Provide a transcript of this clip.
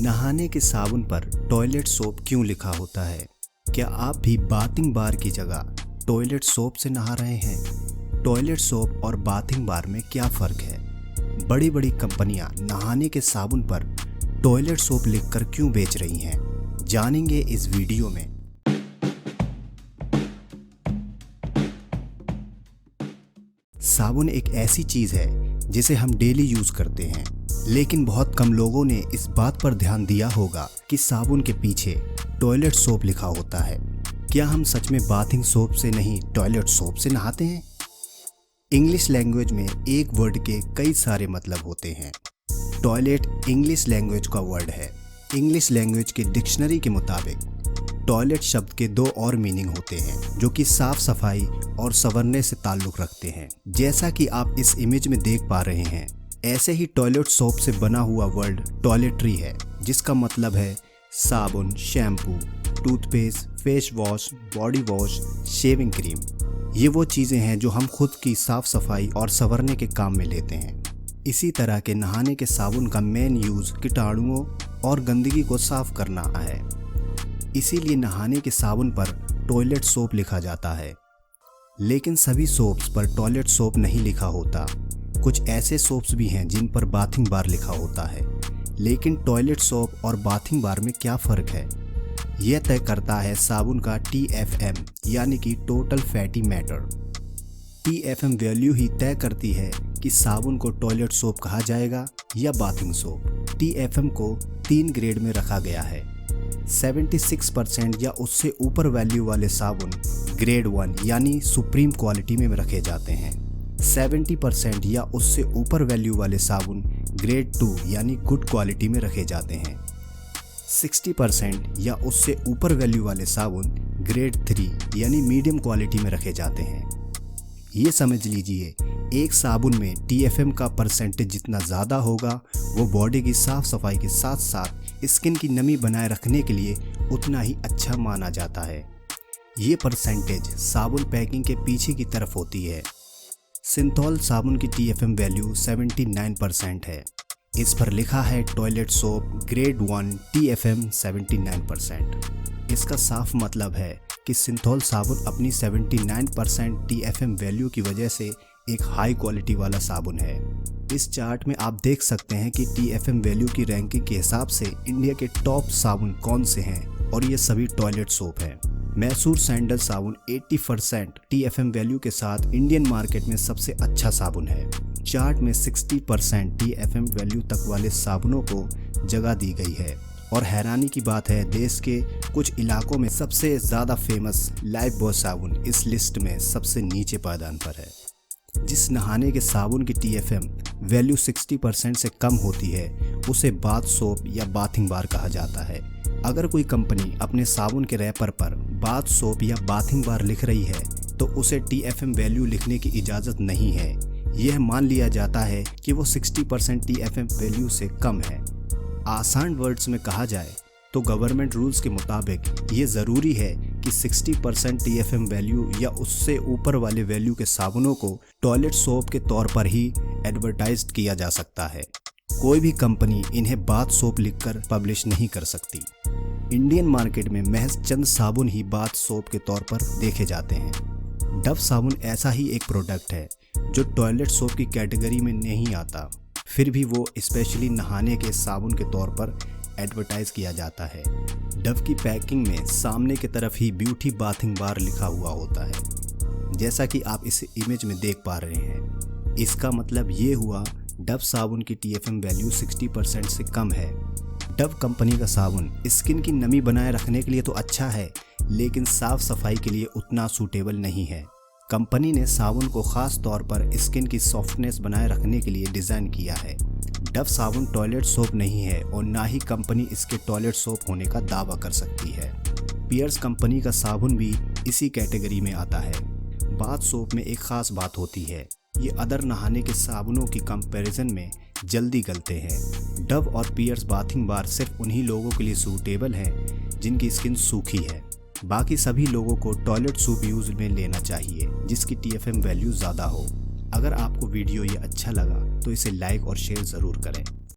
नहाने के साबुन पर टॉयलेट सोप क्यों लिखा होता है? क्या आप भी बाथिंग बार की जगह टॉयलेट सोप से नहा रहे हैं? टॉयलेट सोप और बाथिंग बार में क्या फ़र्क है? बड़ी बड़ी कंपनियां नहाने के साबुन पर टॉयलेट सोप लिखकर क्यों बेच रही हैं? जानेंगे इस वीडियो में। साबुन एक ऐसी चीज़ है जिसे हम डेली यूज़ करते हैं, लेकिन बहुत कम लोगों ने इस बात पर ध्यान दिया होगा कि साबुन के पीछे टॉयलेट सोप लिखा होता है। क्या हम सच में बाथिंग सोप से नहीं टॉयलेट सोप से नहाते हैं? इंग्लिश लैंग्वेज में एक वर्ड के कई सारे मतलब होते हैं। टॉयलेट इंग्लिश लैंग्वेज का वर्ड है। इंग्लिश लैंग्वेज के डिक्शनरी के मुताबिक टॉयलेट शब्द के दो और मीनिंग होते हैं जो कि साफ सफाई और संवरने से ताल्लुक़ रखते हैं। जैसा कि आप इस इमेज में देख पा रहे हैं, ऐसे ही टॉयलेट सोप से बना हुआ वर्ड टॉयलेटरी है, जिसका मतलब है साबुन, shampoo, toothpaste, face wash, body wash, shaving cream. ये वो चीज़ें हैं जो हम खुद की साफ सफाई और संवरने के काम में लेते हैं। इसी तरह के नहाने के साबुन का मेन यूज़ कीटाणुओं और गंदगी को साफ करना है। इसीलिए नहाने के साबुन पर टॉयलेट सोप लिखा जाता है। लेकिन सभी सोप्स पर टॉयलेट सोप नहीं लिखा होता। कुछ ऐसे सोप्स भी हैं जिन पर बाथिंग बार लिखा होता है। लेकिन टॉयलेट सोप और बाथिंग बार में क्या फ़र्क है? यह तय करता है साबुन का TFM यानी कि total fatty matter. TFM value ही तय करती है कि साबुन को टॉयलेट सोप कहा जाएगा या बाथिंग सोप। TFM को 3 ग्रेड में रखा गया है। 76% या उससे ऊपर वैल्यू वाले साबुन ग्रेड 1 यानी सुप्रीम क्वालिटी में रखे जाते हैं। 70% या उससे ऊपर वैल्यू वाले साबुन ग्रेड 2 यानी गुड क्वालिटी में रखे जाते हैं। 60% या उससे ऊपर वैल्यू वाले साबुन ग्रेड 3 यानी मीडियम क्वालिटी में रखे जाते हैं। ये समझ लीजिए, एक साबुन में TFM का परसेंटेज जितना ज़्यादा होगा, वो बॉडी की साफ सफाई के साथ साथ स्किन की नमी बनाए रखने के लिए उतना ही अच्छा माना जाता है। ये परसेंटेज साबुन पैकिंग के पीछे की तरफ होती है। सिंथॉल साबुन की TFM वैल्यू 79% है। इस पर लिखा है टॉयलेट सोप ग्रेड 1 TFM 79%। इसका साफ मतलब है कि सिंथॉल साबुन अपनी 79% TFM वैल्यू की वजह से एक हाई क्वालिटी वाला साबुन है। इस चार्ट में आप देख सकते हैं कि TFM वैल्यू की रैंकिंग के हिसाब से इंडिया के टॉप साबुन कौन से हैं, और ये सभी टॉयलेट सोप हैं। मैसूर सैंडल साबुन 80% TFM वैल्यू के साथ इंडियन मार्केट में सबसे अच्छा साबुन है। चार्ट में 60% TFM वैल्यू तक वाले साबुनों को जगह दी गई है। और हैरानी की बात है, देश के कुछ इलाकों में सबसे ज़्यादा फेमस लाइफबॉय साबुन इस लिस्ट में सबसे नीचे पायदान पर है। जिस नहाने के साबुन की TFM वैल्यू 60% से कम होती है, उसे बाथ सोप या बाथिंग बार कहा जाता है। अगर कोई कंपनी अपने साबुन के रैपर पर बाथ सोप या बाथिंग बार लिख रही है, तो उसे TFM वैल्यू लिखने की इजाज़त नहीं है। यह मान लिया जाता है कि वो 60% TFM वैल्यू से कम है। आसान वर्ड्स में कहा जाए तो गवर्नमेंट रूल्स के मुताबिक ये ज़रूरी है कि 60% TFM वैल्यू या उससे ऊपर वाले वैल्यू के साबुनों को टॉयलेट सोप के तौर पर ही एडवर्टाइज्ड किया जा सकता है। कोई भी कंपनी इन्हें बाथ सोप लिखकर पब्लिश नहीं कर सकती। इंडियन मार्केट में महज चंद साबुन ही बाथ सोप के तौर पर देखे जाते हैं। डव साबुन ऐसा ही एक प्रोडक्ट है जो टॉयलेट सोप की कैटेगरी में नहीं आता, फिर भी वो स्पेशली नहाने के साबुन के तौर पर एडवर्टाइज किया जाता है। डव की पैकिंग में सामने की तरफ ही ब्यूटी बाथिंग बार लिखा हुआ होता है, जैसा कि आप इस इमेज में देख पा रहे हैं। इसका मतलब ये हुआ, डव साबुन की TFM वैल्यू 60% से कम है। डव कंपनी का साबुन स्किन की नमी बनाए रखने के लिए तो अच्छा है, लेकिन साफ सफाई के लिए उतना सूटेबल नहीं है। कंपनी ने साबुन को ख़ास तौर पर स्किन की सॉफ्टनेस बनाए रखने के लिए डिज़ाइन किया है। डव साबुन टॉयलेट सोप नहीं है और ना ही कंपनी इसके टॉयलेट सोप होने का दावा कर सकती है। पियर्स कंपनी का साबुन भी इसी कैटेगरी में आता है। बाथ सोप में एक ख़ास बात होती है, ये अदर नहाने के साबुनों की कंपैरिजन में जल्दी गलते हैं। डव और पियर्स बाथिंग बार सिर्फ उन्हीं लोगों के लिए सूटेबल हैं जिनकी स्किन सूखी है। बाकी सभी लोगों को टॉयलेट सोप यूज़ में लेना चाहिए जिसकी TFM वैल्यू ज़्यादा हो। अगर आपको वीडियो ये अच्छा लगा तो इसे लाइक और शेयर ज़रूर करें।